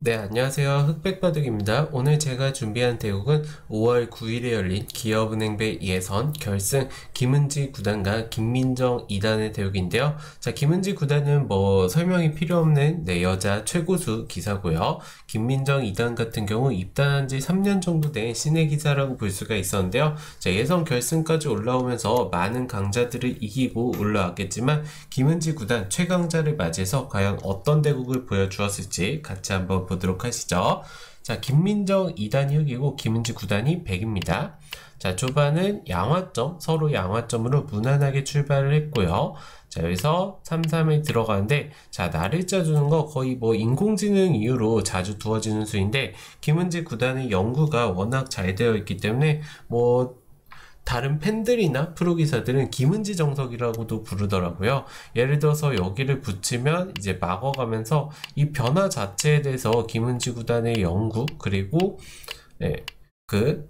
네, 안녕하세요. 흑백바둑입니다. 오늘 제가 준비한 대국은 5월 9일에 열린 기업은행배 예선 결승 김은지 구단과 김민정 2단의 대국인데요. 자, 김은지 구단은 설명이 필요 없는 여자 최고수 기사고요. 김민정 2단 같은 경우 입단한 지 3년 정도 된 신예 기사라고 볼 수가 있었는데요. 자, 예선 결승까지 올라오면서 많은 강자들을 이기고 올라왔겠지만 김은지 구단 최강자를 맞이해서 과연 어떤 대국을 보여주었을지 같이 한번 보도록 하시죠. 자, 김민정 2단이 흑이고 김은지 9단이 백입니다. 자, 초반은 양화점, 서로 양화점으로 무난하게 출발을 했고요. 자, 여기서 3-3에 들어가는데, 자, 날일자 주는 거 거의 인공지능 이후로 자주 두어지는 수인데, 김은지 9단의 연구가 워낙 잘 되어 있기 때문에, 다른 팬들이나 프로기사들은 김은지 정석이라고도 부르더라고요. 예를 들어서 여기를 붙이면 이제 막어가면서 이 변화 자체에 대해서 김은지 구단의 연구 그리고 그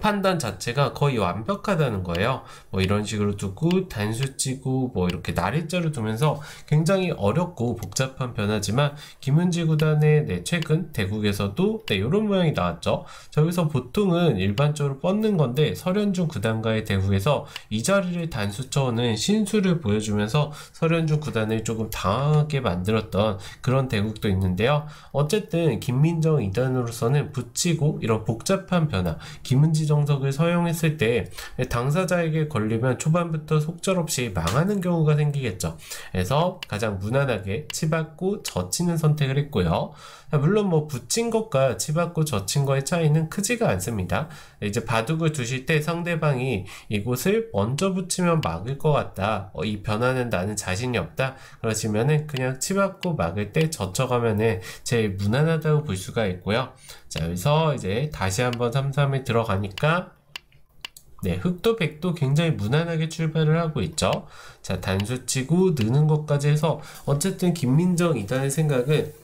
판단 자체가 거의 완벽하다는 거예요. 이런 식으로 두고 단수 치고 이렇게 날일자로 두면서 굉장히 어렵고 복잡한 변화지만 김은지 구단의 최근 대국에서도 이런 모양이 나왔죠. 자, 여기서 보통은 일반적으로 뻗는 건데 설현준 구단과의 대국에서 이 자리를 단수 쳐오는 신수를 보여주면서 설현준 구단을 조금 당황하게 만들었던 그런 대국도 있는데요. 어쨌든 김민정 2단으로서는 붙이고 이런 복잡한 변화 김은지 정석을 사용했을 때 당사자에게 걸리면 초반부터 속절없이 망하는 경우가 생기겠죠. 그래서 가장 무난하게 치받고 젖히는 선택을 했고요. 물론 붙인 것과 치받고 젖힌 거의 차이는 크지가 않습니다. 이제 바둑을 두실 때 상대방이 이곳을 먼저 붙이면 막을 것 같다. 이 변화는 나는 자신이 없다. 그러시면은 그냥 치받고 막을 때 젖혀가면은 제일 무난하다고 볼 수가 있고요. 자, 여기서 이제 다시 한번 3-3에 들어가니까 흑도 백도 굉장히 무난하게 출발을 하고 있죠. 자, 단수 치고 느는 것까지 해서 어쨌든 김민정 2단의 생각은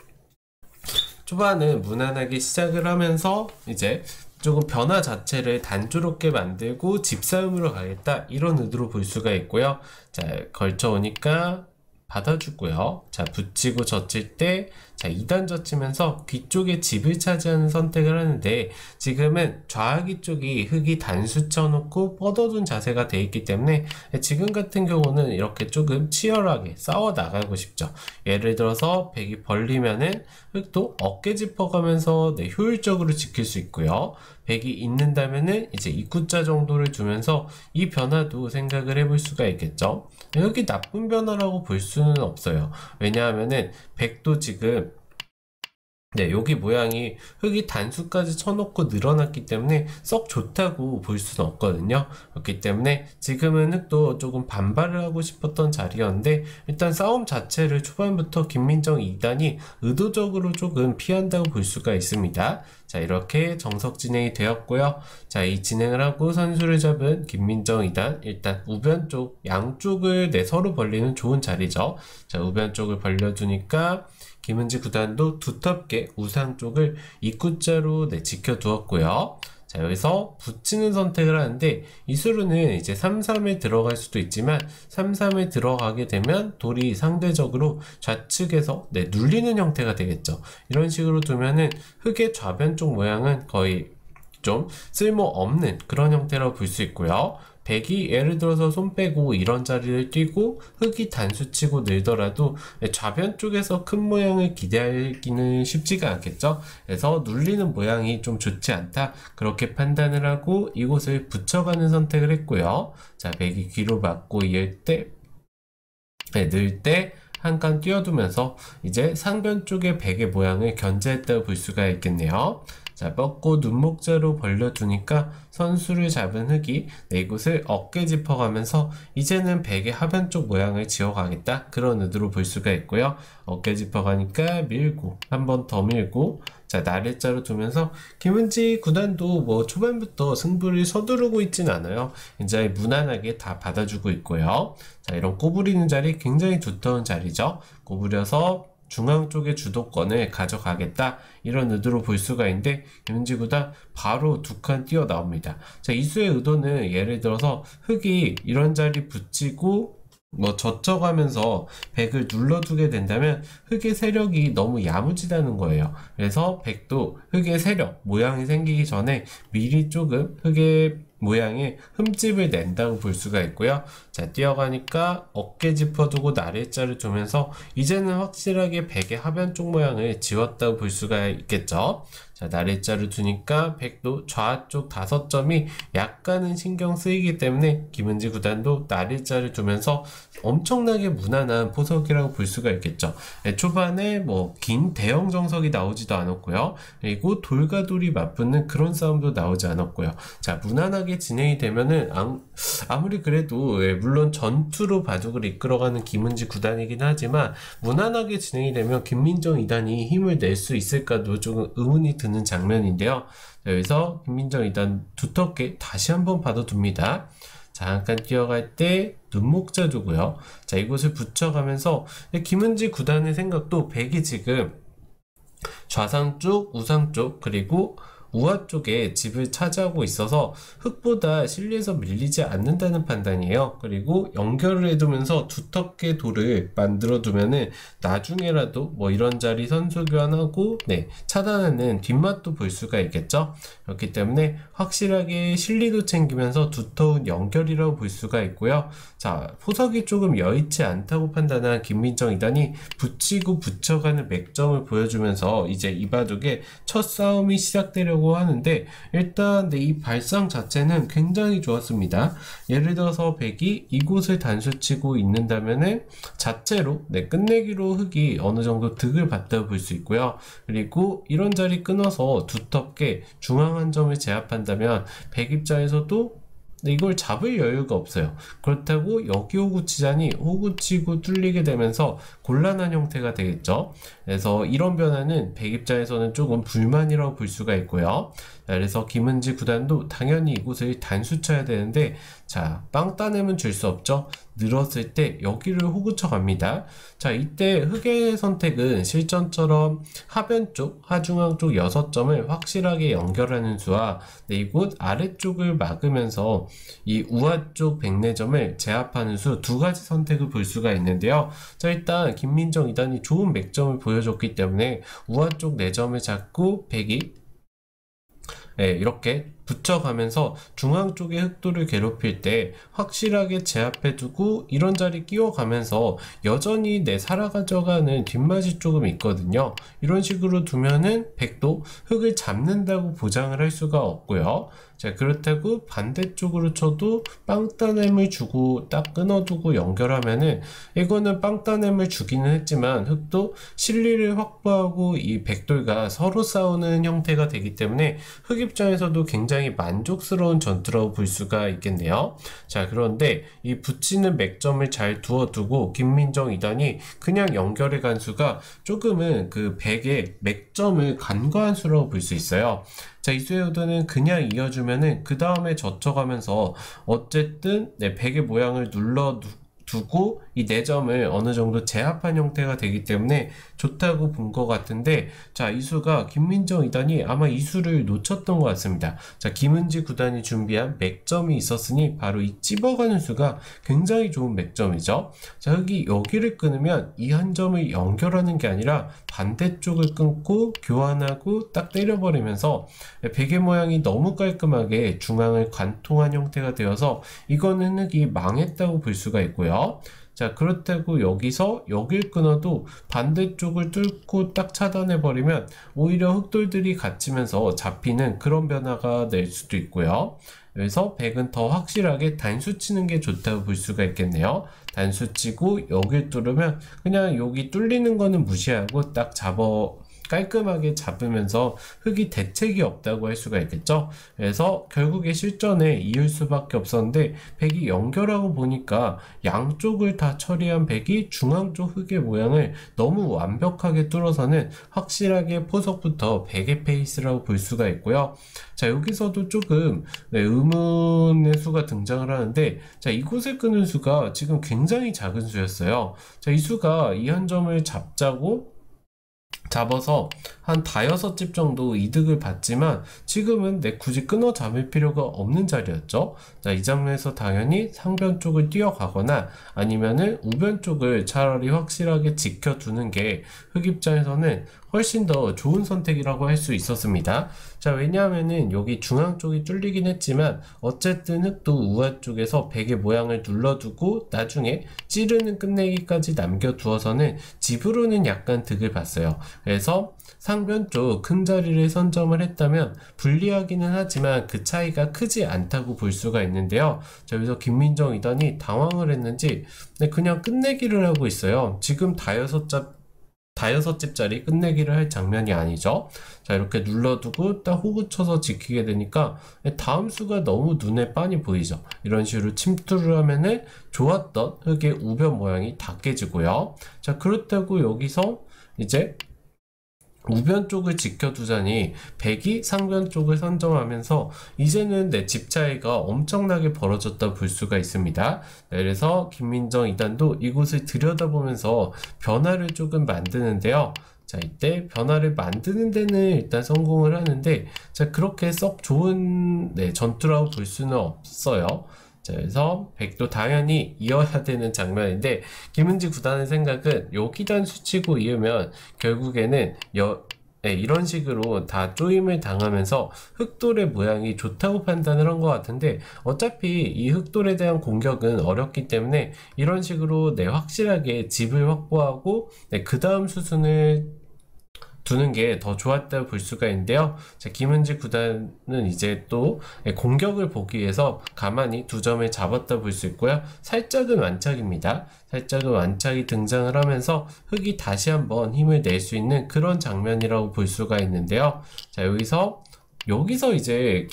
초반은 무난하게 시작을 하면서 이제 조금 변화 자체를 단조롭게 만들고 집싸움으로 가겠다 이런 의도로 볼 수가 있고요. 자, 걸쳐오니까 받아주고요. 자, 붙이고 젖힐 때, 자, 2단 젖히면서 귀 쪽에 집을 차지하는 선택을 하는데, 지금은 좌귀 쪽이 흑이 단수 쳐놓고 뻗어둔 자세가 돼 있기 때문에, 지금 같은 경우는 이렇게 조금 치열하게 싸워 나가고 싶죠. 예를 들어서, 백이 벌리면은 흑도 어깨 짚어가면서 효율적으로 지킬 수 있고요. 백이 있는다면은 이제 입구자 정도를 두면서 이 변화도 생각을 해볼 수가 있겠죠. 여기 나쁜 변화라고 볼 수는 없어요. 왜냐하면은 백도 지금 여기 모양이 흑이 단수까지 쳐놓고 늘어났기 때문에 썩 좋다고 볼 수는 없거든요. 그렇기 때문에 지금은 흑도 조금 반발을 하고 싶었던 자리였는데 일단 싸움 자체를 초반부터 김민정 2단이 의도적으로 조금 피한다고 볼 수가 있습니다. 자, 이렇게 정석 진행이 되었고요. 자, 이 진행을 하고 선수를 잡은 김민정 2단 일단 우변 쪽 양쪽을 서로 벌리는 좋은 자리죠. 자, 우변 쪽을 벌려주니까 김은지 구단도 두텁게 우상 쪽을 입구자로 지켜두었고요. 자, 여기서 붙이는 선택을 하는데 이 수루는 이제 3-3에 들어갈 수도 있지만 3-3에 들어가게 되면 돌이 상대적으로 좌측에서 눌리는 형태가 되겠죠. 이런 식으로 두면은 흑의 좌변 쪽 모양은 거의 좀 쓸모없는 그런 형태라고 볼 수 있고요. 백이 예를 들어서 손 빼고 이런 자리를 뛰고 흑이 단수치고 늘더라도 좌변 쪽에서 큰 모양을 기대하기는 쉽지가 않겠죠. 그래서 눌리는 모양이 좀 좋지 않다 그렇게 판단을 하고 이곳을 붙여가는 선택을 했고요. 자, 백이 귀로 맞고 이을 때 늘 때 한 칸 띄워두면서 이제 상변 쪽의 백의 모양을 견제했다고 볼 수가 있겠네요. 자, 뻗고 눈목자로 벌려두니까 선수를 잡은 흑이 이곳을 어깨 짚어가면서 이제는 백의 하변 쪽 모양을 지어가겠다 그런 의도로 볼 수가 있고요. 어깨 짚어가니까 밀고 한 번 더 밀고 자, 날일자로 두면서 김은지 구단도 초반부터 승부를 서두르고 있진 않아요. 굉장히 무난하게 다 받아주고 있고요. 자, 이런 꼬부리는 자리 굉장히 두터운 자리죠. 꼬부려서 중앙 쪽의 주도권을 가져가겠다 이런 의도로 볼 수가 있는데 김은지 구단 바로 두 칸 뛰어 나옵니다. 자, 이수의 의도는 예를 들어서 흑이 이런 자리 붙이고 뭐 젖혀가면서 백을 눌러두게 된다면 흙의 세력이 너무 야무지다는 거예요. 그래서 백도 흙의 세력, 모양이 생기기 전에 미리 조금 흙의 모양에 흠집을 낸다고 볼 수가 있고요. 자, 뛰어가니까 어깨 짚어두고 나래자를 두면서 이제는 확실하게 백의 하변 쪽 모양을 지웠다고 볼 수가 있겠죠. 자, 나래자를 두니까 백도 좌쪽 5점이 약간은 신경 쓰이기 때문에 김은지 구단도 나래자를 두면서 엄청나게 무난한 포석이라고 볼 수가 있겠죠. 네, 초반에 뭐 긴 대형 정석이 나오지도 않았고요. 그리고 돌과 돌이 맞붙는 그런 싸움도 나오지 않았고요. 자, 무난하게 진행이 되면은 아무리 그래도 물론 전투로 바둑을 이끌어가는 김은지 구단이긴 하지만 무난하게 진행이 되면 김민정 2단이 힘을 낼 수 있을까도 조금 의문이 드는 장면인데요. 자, 여기서 김민정 2단 두텁게 다시 한번 받아둡니다. 잠깐 뛰어갈 때 눈목자 두고요. 자, 이곳을 붙여가면서 김은지 구단의 생각도 백이 지금 좌상 쪽, 우상 쪽, 그리고 우하 쪽에 집을 차지하고 있어서 흙보다 실리에서 밀리지 않는다는 판단이에요. 그리고 연결을 해두면서 두텁게 돌을 만들어 두면은 나중에라도 뭐 이런 자리 선수 교환하고 차단하는 뒷맛도 볼 수가 있겠죠. 그렇기 때문에 확실하게 실리도 챙기면서 두터운 연결이라고 볼 수가 있고요. 자, 포석이 조금 여의치 않다고 판단한 김민정 2단이 붙이고 붙여가는 맥점을 보여주면서 이제 이 바둑의 첫 싸움이 시작되려고 하는데, 일단 이 발상 자체는 굉장히 좋았습니다. 예를 들어서 백이 이곳을 단수치고 있는다면은 자체로 끝내기로 흙이 어느 정도 득을 봤다고 볼 수 있고요. 그리고 이런 자리 끊어서 두텁게 중앙 한 점을 제압한다면 백 입장에서도 이걸 잡을 여유가 없어요. 그렇다고 여기 호구 치자니 호구 치고 뚫리게 되면서 곤란한 형태가 되겠죠. 그래서 이런 변화는 백 입장에서는 조금 불만이라고 볼 수가 있고요. 자, 그래서 김은지 구단도 당연히 이곳을 단수 쳐야 되는데, 자, 빵 따내면 줄 수 없죠. 늘었을 때 여기를 호구 쳐 갑니다. 자, 이때 흙의 선택은 실전처럼 하변 쪽, 하중앙 쪽 6점을 확실하게 연결하는 수와 이곳 아래쪽을 막으면서 이 우하 쪽 104점을 제압하는 수 두 가지 선택을 볼 수가 있는데요. 자, 일단 김민정 2단이 좋은 맥점을 보여줬기 때문에 우하 쪽 4점을 잡고 백이 이렇게 붙여가면서 중앙 쪽의 흑돌을 괴롭힐 때 확실하게 제압해두고 이런 자리 끼워가면서 여전히 살아가져가는 뒷맛이 조금 있거든요. 이런 식으로 두면은 백도 흑을 잡는다고 보장을 할 수가 없고요. 자, 그렇다고 반대쪽으로 쳐도 빵따냄을 주고 딱 끊어두고 연결하면은 이거는 빵따냄을 주기는 했지만 흑도 실리를 확보하고 이 백돌과 서로 싸우는 형태가 되기 때문에 흑 입장에서도 굉장히 만족스러운 전투라고 볼 수가 있겠네요. 자, 그런데 이 붙이는 맥점을 잘 두어두고 김민정 2단이 그냥 연결해 간 수가 조금은 그 백의 맥점을 간과한 수라고 볼 수 있어요. 자, 이수혜우드는 그냥 이어주면은 그 다음에 젖혀가면서 어쨌든 백의 모양을 눌러두고 이 4점을 어느 정도 제압한 형태가 되기 때문에 좋다고 본 것 같은데, 자, 이 수가 김민정 2단이 아마 이 수를 놓쳤던 것 같습니다. 자, 김은지 구단이 준비한 맥점이 있었으니 바로 이 찝어가는 수가 굉장히 좋은 맥점이죠. 자, 여기를 끊으면 이 한 점을 연결하는 게 아니라 반대쪽을 끊고 교환하고 딱 때려버리면서 백의 모양이 너무 깔끔하게 중앙을 관통한 형태가 되어서 이거는 흙이 망했다고 볼 수가 있고요. 자, 그렇다고 여기서 여길 끊어도 반대쪽을 뚫고 딱 차단해버리면 오히려 흑돌들이 갇히면서 잡히는 그런 변화가 낼 수도 있고요. 그래서 백은 더 확실하게 단수 치는 게 좋다고 볼 수가 있겠네요. 단수 치고 여길 뚫으면 그냥 여기 뚫리는 거는 무시하고 딱 깔끔하게 잡으면서 흙이 대책이 없다고 할 수가 있겠죠. 그래서 결국에 실전에 이을 수밖에 없었는데 백이 연결하고 보니까 양쪽을 다 처리한 백이 중앙 쪽 흙의 모양을 너무 완벽하게 뚫어서는 확실하게 포석부터 백의 페이스라고 볼 수가 있고요. 자, 여기서도 조금 의문의 수가 등장을 하는데, 자, 이곳에 끄는 수가 지금 굉장히 작은 수였어요. 자, 이 수가 이 한 점을 잡자고 잡아서 한 5-6집 정도 이득을 봤지만 지금은 굳이 끊어 잡을 필요가 없는 자리였죠. 자, 이 장면에서 당연히 상변 쪽을 뛰어가거나 아니면은 우변 쪽을 차라리 확실하게 지켜두는 게 흑 입장에서는 훨씬 더 좋은 선택이라고 할 수 있었습니다. 자, 왜냐하면은 여기 중앙 쪽이 뚫리긴 했지만 어쨌든 흑도 우하 쪽에서 백의 모양을 눌러두고 나중에 찌르는 끝내기까지 남겨두어서는 집으로는 약간 득을 봤어요. 그래서 상변 쪽 큰 자리를 선점을 했다면 불리하기는 하지만 그 차이가 크지 않다고 볼 수가 있는데요. 자, 여기서 김민정 2단이 당황을 했는지 그냥 끝내기를 하고 있어요. 지금 다여섯 집짜리 끝내기를 할 장면이 아니죠. 자, 이렇게 눌러두고 딱 호구 쳐서 지키게 되니까 다음 수가 너무 눈에 빤히 보이죠. 이런 식으로 침투를 하면은 좋았던 흑의 우변 모양이 다 깨지고요. 자, 그렇다고 여기서 이제 우변 쪽을 지켜두자니 백이 상변 쪽을 선점하면서 이제는 내 집 차이가 엄청나게 벌어졌다 볼 수가 있습니다. 그래서 김민정 2단도 이곳을 들여다보면서 변화를 조금 만드는데요. 자, 이때 변화를 만드는 데는 일단 성공을 하는데, 자, 그렇게 썩 좋은 전투라고 볼 수는 없어요. 자, 그래서 백도 당연히 이어야 되는 장면인데 김은지 구단의 생각은 여기단 수치고 이으면 결국에는 이런 식으로 다 쪼임을 당하면서 흑돌의 모양이 좋다고 판단을 한 것 같은데 어차피 이 흑돌에 대한 공격은 어렵기 때문에 이런 식으로 확실하게 집을 확보하고 그 다음 수순을 두는 게 더 좋았다고 볼 수가 있는데요. 자, 김은지 구단은 이제 또 공격을 보기 위해서 가만히 2점을 잡았다 볼 수 있고요. 살짝은 완착입니다. 살짝은 완착이 등장을 하면서 흑이 다시 한번 힘을 낼 수 있는 그런 장면이라고 볼 수가 있는데요. 자, 여기서 이제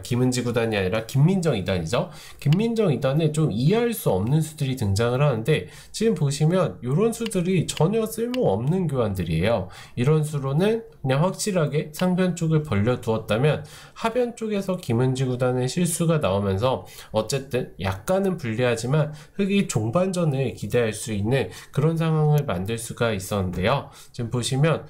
김은지 구단이 아니라 김민정 2단이죠. 김민정 2단에 좀 이해할 수 없는 수들이 등장을 하는데 지금 보시면 이런 수들이 전혀 쓸모없는 교환들이에요. 이런 수로는 그냥 확실하게 상변 쪽을 벌려두었다면 하변 쪽에서 김은지 구단의 실수가 나오면서 어쨌든 약간은 불리하지만 흑이 종반전을 기대할 수 있는 그런 상황을 만들 수가 있었는데요. 지금 보시면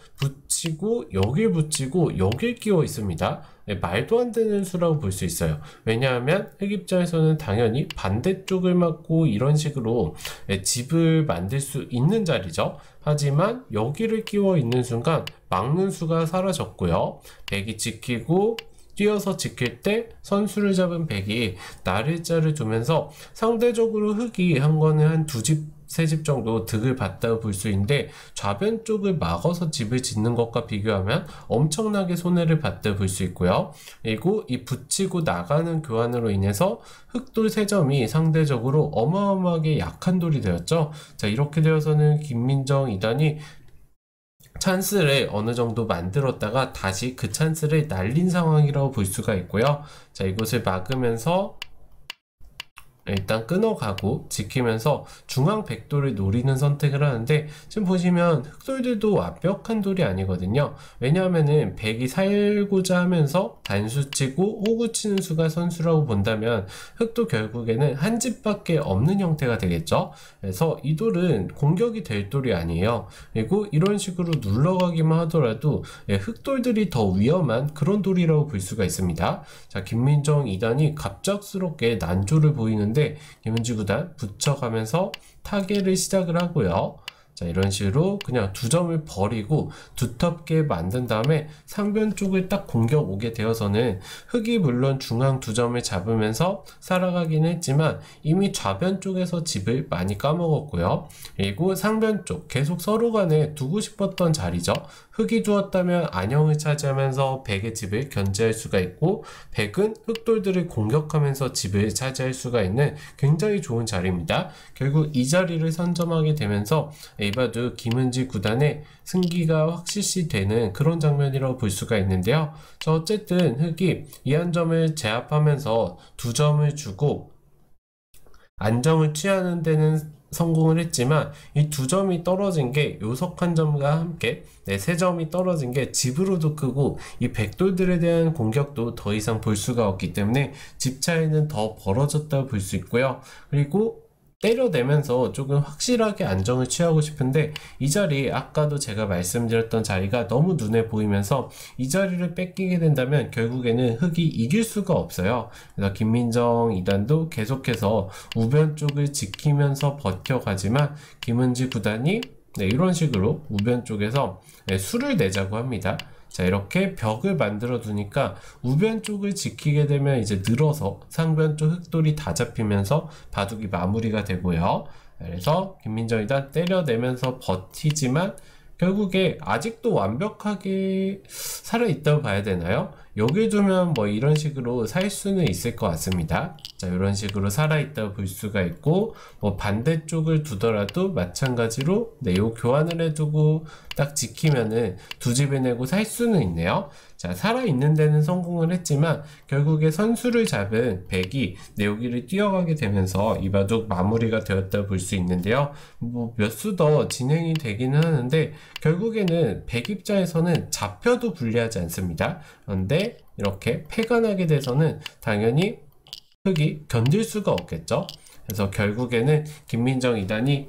여길 붙이고 여길 끼워 있습니다. 말도 안 되는 수라고 볼 수 있어요. 왜냐하면 흑 입장에서는 당연히 반대쪽을 막고 이런 식으로 집을 만들 수 있는 자리죠. 하지만 여기를 끼워 있는 순간 막는 수가 사라졌고요. 백이 지키고 뛰어서 지킬 때 선수를 잡은 백이 나를자를 두면서 상대적으로 흑이 한 거는 한 3집 정도 득을 봤다고 볼 수 있는데 좌변 쪽을 막아서 집을 짓는 것과 비교하면 엄청나게 손해를 봤다고 볼 수 있고요. 그리고 이 붙이고 나가는 교환으로 인해서 흑돌 3점이 상대적으로 어마어마하게 약한 돌이 되었죠. 자, 이렇게 되어서는 김민정 2단이 찬스를 어느 정도 만들었다가 다시 그 찬스를 날린 상황이라고 볼 수가 있고요. 자, 이것을 막으면서 일단 끊어가고 지키면서 중앙 백돌을 노리는 선택을 하는데 지금 보시면 흑돌들도 완벽한 돌이 아니거든요. 왜냐하면은 백이 살고자 하면서 단수치고 호구치는 수가 선수라고 본다면 흑도 결국에는 한 집밖에 없는 형태가 되겠죠. 그래서 이 돌은 공격이 될 돌이 아니에요. 그리고 이런 식으로 눌러가기만 하더라도 흑돌들이 더 위험한 그런 돌이라고 볼 수가 있습니다. 자, 김민정 2단이 갑작스럽게 난조를 보이는데 김은지 구단 붙여가면서 타겟을 시작을 하고요. 자, 이런 식으로 그냥 2점을 버리고 두텁게 만든 다음에 상변 쪽을 딱 공격 오게 되어서는 흑이 물론 중앙 2점을 잡으면서 살아가긴 했지만 이미 좌변 쪽에서 집을 많이 까먹었고요. 그리고 상변 쪽 계속 서로 간에 두고 싶었던 자리죠. 흑이 두었다면 안영을 차지하면서 백의 집을 견제할 수가 있고 백은 흑돌들을 공격하면서 집을 차지할 수가 있는 굉장히 좋은 자리입니다. 결국 이 자리를 선점하게 되면서 이바도 김은지 구단의 승기가 확실시 되는 그런 장면이라고 볼 수가 있는데요. 자, 어쨌든 흑이 이 한 점을 제압하면서 2점을 주고 안정을 취하는 데는 성공을 했지만 이 2점이 떨어진 게 요석 한 점과 함께 3점이 떨어진 게 집으로도 크고 이 백돌들에 대한 공격도 더 이상 볼 수가 없기 때문에 집 차이는 더 벌어졌다고 볼 수 있고요. 그리고 때려내면서 조금 확실하게 안정을 취하고 싶은데, 이 자리 아까도 제가 말씀드렸던 자리가 너무 눈에 보이면서 이 자리를 뺏기게 된다면 결국에는 흑이 이길 수가 없어요. 그래서 김민정 2단도 계속해서 우변 쪽을 지키면서 버텨가지만 김은지 구단이 이런 식으로 우변 쪽에서 수를 내자고 합니다. 자, 이렇게 벽을 만들어 두니까 우변 쪽을 지키게 되면 이제 늘어서 상변 쪽 흑돌이 다 잡히면서 바둑이 마무리가 되고요. 그래서 김민정 일단 때려내면서 버티지만 결국에 아직도 완벽하게 살아있다고 봐야 되나요? 여기 두면 뭐 이런 식으로 살 수는 있을 것 같습니다. 자, 이런 식으로 살아있다고 볼 수가 있고, 뭐 반대쪽을 두더라도 마찬가지로 요 교환을 해두고 딱 지키면은 두 집을 내고 살 수는 있네요. 자, 살아있는 데는 성공을 했지만 결국에 선수를 잡은 백이 여기를 뛰어가게 되면서 이 바둑 마무리가 되었다고 볼 수 있는데요. 뭐 몇 수 더 진행이 되기는 하는데 결국에는 백 입장에서는 잡혀도 불리하지 않습니다. 그런데 이렇게 패가 나게 돼서는 당연히 흑이 견딜 수가 없겠죠. 그래서 결국에는 김민정 2단이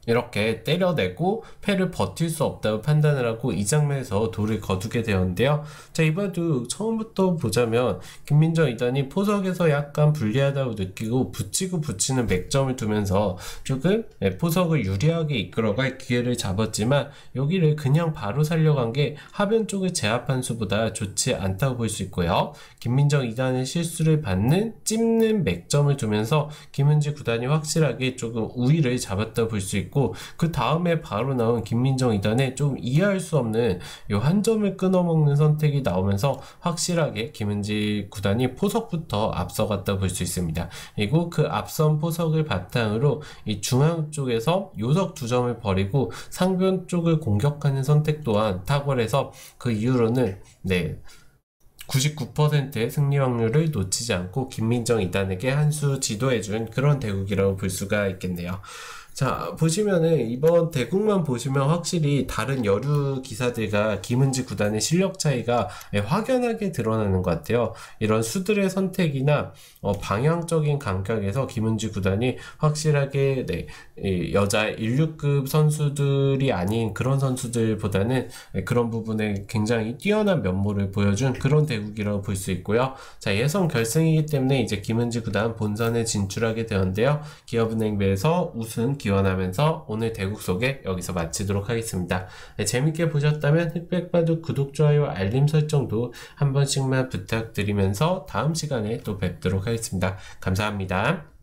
이렇게 때려내고 패를 버틸 수 없다고 판단을 하고 이 장면에서 돌을 거두게 되었는데요. 자, 이 바둑 처음부터 보자면 김민정 2단이 포석에서 약간 불리하다고 느끼고 붙이고 붙이는 맥점을 두면서 조금 포석을 유리하게 이끌어갈 기회를 잡았지만 여기를 그냥 바로 살려간 게 하변 쪽을 제압한 수보다 좋지 않다고 볼 수 있고요. 김민정 2단의 실수를 받는 찝는 맥점을 두면서 김은지 9단이 확실하게 조금 우위를 잡았다고 볼 수 있고, 그 다음에 바로 나온 김민정 2단에 좀 이해할 수 없는 이 한 점을 끊어먹는 선택이 나오면서 확실하게 김은지 9단이 포석부터 앞서갔다 볼 수 있습니다. 그리고 그 앞선 포석을 바탕으로 이 중앙 쪽에서 요석 2점을 버리고 상변 쪽을 공격하는 선택 또한 탁월해서 그 이후로는 99%의 승리 확률을 놓치지 않고 김민정 2단에게 한 수 지도해준 그런 대국이라고 볼 수가 있겠네요. 자, 보시면은 이번 대국만 보시면 확실히 다른 여류 기사들과 김은지 9단의 실력 차이가 확연하게 드러나는 것 같아요. 이런 수들의 선택이나 방향적인 감각에서 김은지 9단이 확실하게 여자 16급 선수들이 아닌 그런 선수들보다는 그런 부분에 굉장히 뛰어난 면모를 보여준 그런 대국이라고 볼 수 있고요. 자, 예선 결승이기 때문에 이제 김은지 9단 본선에 진출하게 되었는데요. 기업은행배에서 우승 기원하면서 오늘 대국 소개 여기서 마치도록 하겠습니다. 재밌게 보셨다면 흑백바둑 구독, 좋아요, 알림 설정도 한 번씩만 부탁드리면서 다음 시간에 또 뵙도록 하겠습니다. 감사합니다.